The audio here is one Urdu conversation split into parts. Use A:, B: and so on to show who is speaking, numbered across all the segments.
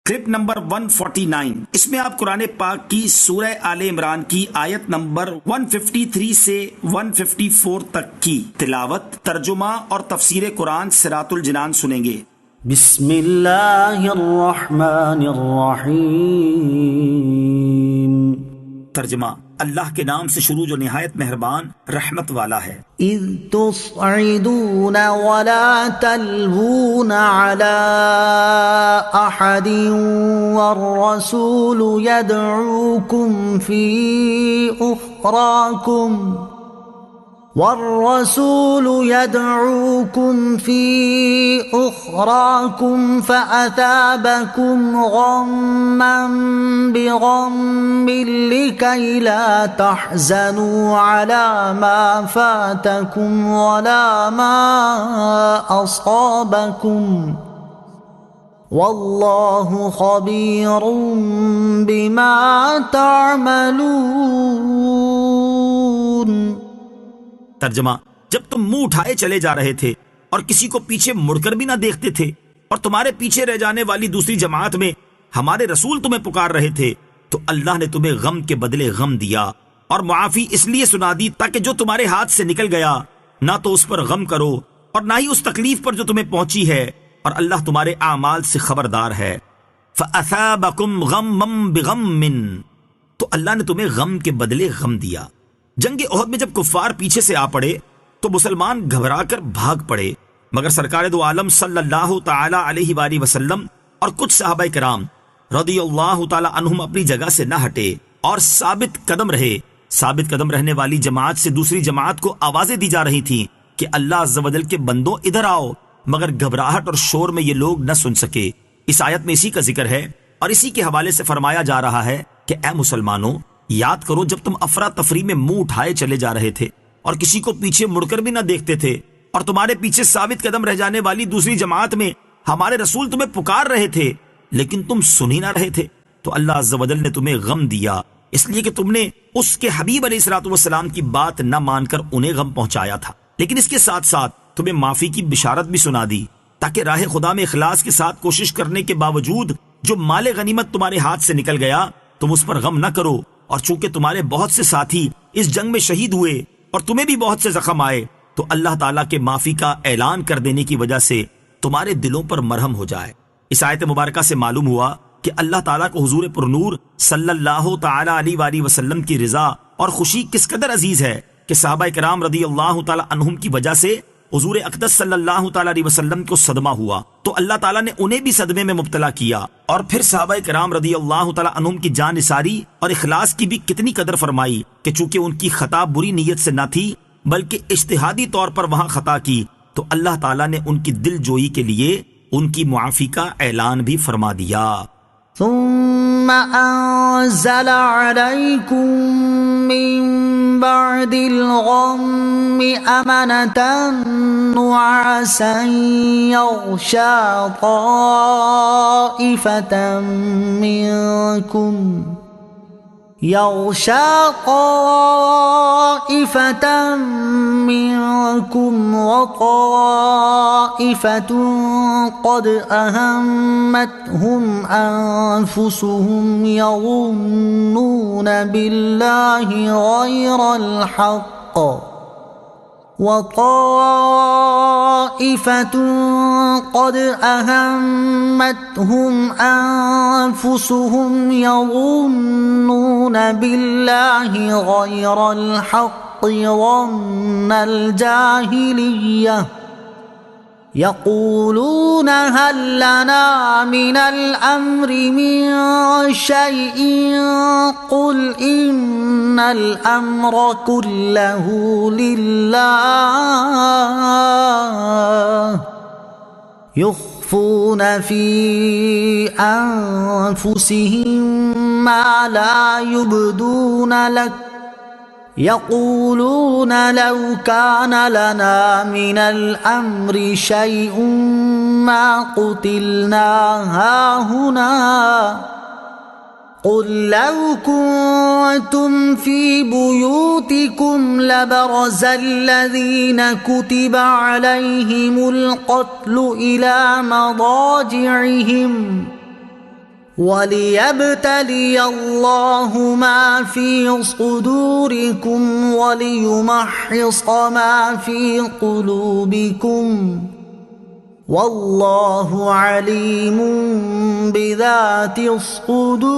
A: کلپ نمبر 149، اس میں آپ قرآن پاک کی سورہ آل عمران کی آیت نمبر 153 سے 154 تک کی تلاوت، ترجمہ اور تفسیر قرآن صراط الجنان سنیں گے۔
B: بسم اللہ الرحمن الرحیم۔
A: ترجمہ، اللہ کے نام سے شروع جو نہایت مہربان رحمت والا ہے۔
B: اذ تصعدون ولا تلوون على احد والرسول يدعوكم في أخراكم فأثابكم غما بغم لكي لا تحزنوا على ما فاتكم ولا ما أصابكم والله خبير بما تعملون۔
A: ترجمہ، جب تم منہ اٹھائے چلے جا رہے تھے اور کسی کو پیچھے مڑ کر بھی نہ دیکھتے تھے اور تمہارے پیچھے رہ جانے والی دوسری جماعت میں ہمارے رسول تمہیں پکار رہے تھے تو اللہ نے تمہیں غم کے بدلے غم دیا اور معافی اس لیے سنا دی تاکہ جو تمہارے ہاتھ سے نکل گیا نہ تو اس پر غم کرو اور نہ ہی اس تکلیف پر جو تمہیں پہنچی ہے، اور اللہ تمہارے اعمال سے خبردار ہے۔ فَأَثَابَكُمْ غَمًّا بِغَمٍّ، تو اللہ نے تمہیں غم کے بدلے غم دیا۔ جنگ احد میں جب کفار پیچھے سے آ پڑے تو مسلمان گھبرا کر بھاگ پڑے، مگر سرکار دو عالم صلی اللہ تعالی علیہ وآلہ وسلم اور کچھ صحابہ کرام رضی اللہ تعالی عنہم اپنی جگہ سے نہ ہٹے اور ثابت قدم رہے۔ ثابت قدم رہنے والی جماعت سے دوسری جماعت کو آوازیں دی جا رہی تھیں کہ اللہ عز و جل کے بندوں ادھر آؤ، مگر گھبراہٹ اور شور میں یہ لوگ نہ سن سکے۔ اس آیت میں اسی کا ذکر ہے اور اسی کے حوالے سے فرمایا جا رہا ہے کہ اے مسلمانوں، یاد کرو جب تم افراتفری میں منہ اٹھائے چلے جا رہے تھے اور کسی کو پیچھے مڑ کر بھی نہ دیکھتے تھے اور تمہارے پیچھے ثابت قدم رہ جانے والی دوسری جماعت میں ہمارے رسول تمہیں پکار رہے تھے لیکن تم سن ہی نہ رہے تھے، تو اللہ عز و جل نے تمہیں غم دیا اس لیے کہ تم نے اس کے حبیب علیہ الصلوۃ والسلام کی بات نہ مان کر انہیں غم پہنچایا تھا، لیکن اس کے ساتھ ساتھ تمہیں معافی کی بشارت بھی سنا دی تاکہ راہ خدا میں اخلاص کے ساتھ کوشش کرنے کے باوجود جو مال غنیمت تمہارے ہاتھ سے نکل گیا تم اس پر غم نہ کرو، اور چونکہ تمہارے بہت سے ساتھی اس جنگ میں شہید ہوئے اور تمہیں بھی بہت سے زخم آئے تو اللہ تعالیٰ کے معافی کا اعلان کر دینے کی وجہ سے تمہارے دلوں پر مرہم ہو جائے۔ اس آیت مبارکہ سے معلوم ہوا کہ اللہ تعالیٰ کو حضور پرنور صلی اللہ تعالیٰ علیہ وآلہ وسلم کی رضا اور خوشی کس قدر عزیز ہے کہ صحابہ کرام رضی اللہ تعالیٰ عنہم کی وجہ سے حضور اقدس صلی اللہ تعالیٰ علیہ وسلم کو صدمہ ہوا تو اللہ تعالیٰ نے انہیں بھی صدمے میں مبتلا کیا، اور پھر صحابہ کرام رضی اللہ تعالیٰ عنہم کی جان نثاری اور اخلاص کی بھی کتنی قدر فرمائی کہ چونکہ ان کی خطا بری نیت سے نہ تھی بلکہ اجتہادی طور پر وہاں خطا کی تو اللہ تعالیٰ نے ان کی دل جوئی کے لیے ان کی معافی کا اعلان بھی فرما دیا۔
B: ثم انزل عليكم من بعد الغم امنة نعاسا يغشى طائفة منكم وطائفة قد أهمتهم أنفسهم يظنون بالله غير الحق وطائفة قد أهمتهم أنفسهم يظنون بالله غير الحق ظن الجاهلية يقولون هل لنا من الأمر من شيء قل إن الأمر كله لله يخفون في أنفسهم ما لا يبدون لك يقولون لو كان لنا من الأمر شيء ما قتلنا هاهنا قل لو كنتم في بيوتكم لبرز الذين كتب عليهم القتل إلى مضاجعهم وَلِيَبْتَلِيَ اللَّهُ مَا فِي صُدُورِكُمْ وَلِيُمَحِّصَ مَا فِي قُلُوبِكُمْ وَاللَّهُ عَلِيمٌ بِذَاتِ الصُّدُورِ۔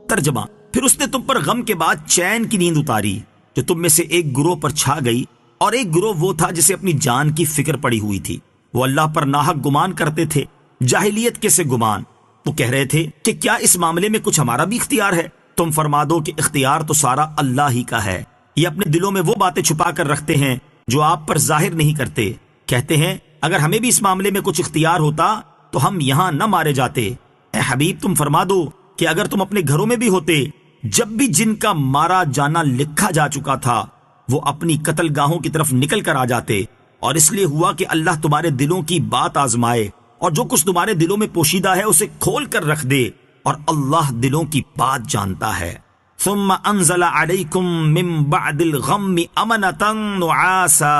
A: ترجمہ: پھر اس نے تم پر غم کے بعد چین کی نیند اتاری جو تم میں سے ایک گروہ پر چھا گئی، اور ایک گروہ وہ تھا جسے اپنی جان کی فکر پڑی ہوئی تھی۔ وہ اللہ پر ناحق گمان کرتے تھے، جاہلیت کے سے گمان۔ وہ کہہ رہے تھے کہ کیا اس معاملے میں کچھ ہمارا بھی اختیار ہے؟ تم فرما دو کہ اختیار تو سارا اللہ ہی کا ہے۔ یہ اپنے دلوں میں وہ باتیں چھپا کر رکھتے ہیں جو آپ پر ظاہر نہیں کرتے۔ کہتے ہیں اگر ہمیں بھی اس معاملے میں کچھ اختیار ہوتا تو ہم یہاں نہ مارے جاتے۔ اے حبیب تم فرما دو کہ اگر تم اپنے گھروں میں بھی ہوتے جب بھی جن کا مارا جانا لکھا جا چکا تھا، وہ اپنی قتل گاہوں کی طرف نکل کر آ جاتے، اور اس لیے ہوا کہ اللہ تمہارے دلوں کی بات آزمائے، اور جو کچھ تمہارے دلوں میں پوشیدہ ہے اسے کھول کر رکھ دے، اور اللہ دلوں کی بات جانتا ہے۔ ثم انزل علیکم من بعد الغم امنۃ نعاسا،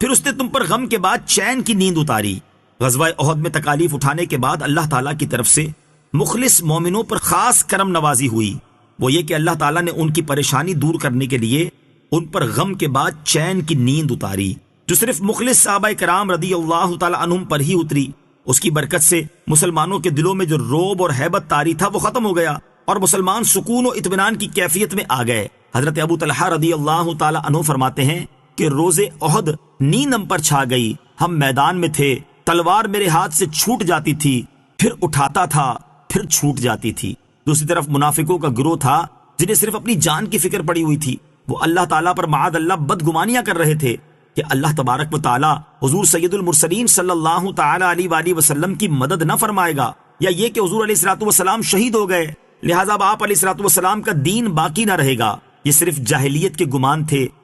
A: پھر اس نے تم پر غم کے بعد چین کی نیند اتاری۔ غزوہ احد میں تکالیف اٹھانے کے بعد اللہ تعالیٰ کی طرف سے مخلص مومنوں پر خاص کرم نوازی ہوئی، وہ یہ کہ اللہ تعالیٰ نے ان کی پریشانی دور کرنے کے لیے ان پر غم کے بعد چین کی نیند اتاری، جو صرف مخلص صحابہ کرام رضی اللہ تعالیٰ عنہم پر ہی اتری۔ اس کی برکت سے مسلمانوں کے دلوں میں جو روب اور ہیبت طاری تھا وہ ختم ہو گیا، اور مسلمان سکون و اطمینان کی کیفیت میں آ گئے۔ حضرت ابو طلحہ رضی اللہ تعالیٰ عنہ فرماتے ہیں کہ روز احد نیند ہم پر چھا گئی، ہم میدان میں تھے، تلوار میرے ہاتھ سے چھوٹ جاتی تھی، پھر اٹھاتا تھا، پھر چھوٹ جاتی تھی۔ دوسری طرف منافقوں کا گروہ تھا جنہیں صرف اپنی جان کی فکر پڑی ہوئی تھی، وہ اللہ تعالیٰ پر معاذ اللہ بدگمانیاں کر رہے تھے کہ اللہ تبارک و تعالیٰ حضور سید المرسلین صلی اللہ تعالیٰ علیہ وآلہ وسلم کی مدد نہ فرمائے گا، یا یہ کہ حضور علیہ الصلوۃ والسلام شہید ہو گئے لہٰذا اب آپ علیہ الصلوۃ والسلام کا دین باقی نہ رہے گا۔ یہ صرف جاہلیت کے گمان تھے